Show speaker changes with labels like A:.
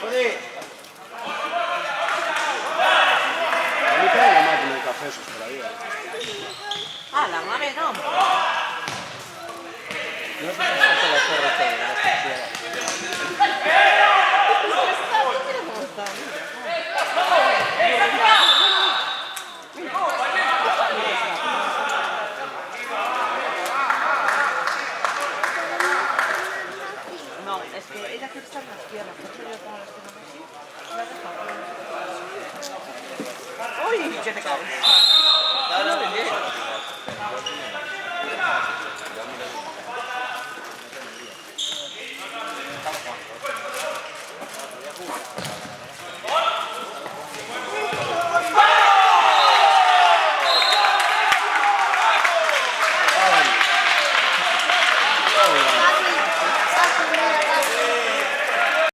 A: A mí trae una máquina de café esos por ahí.
B: Ah, la mame no.
A: No sé si se la corre todo, no sé si
B: No, es que ella quiere estar en las piernas, por eso yo como las tengo así, la dejo. ¡Uy! ¿Qué te caes?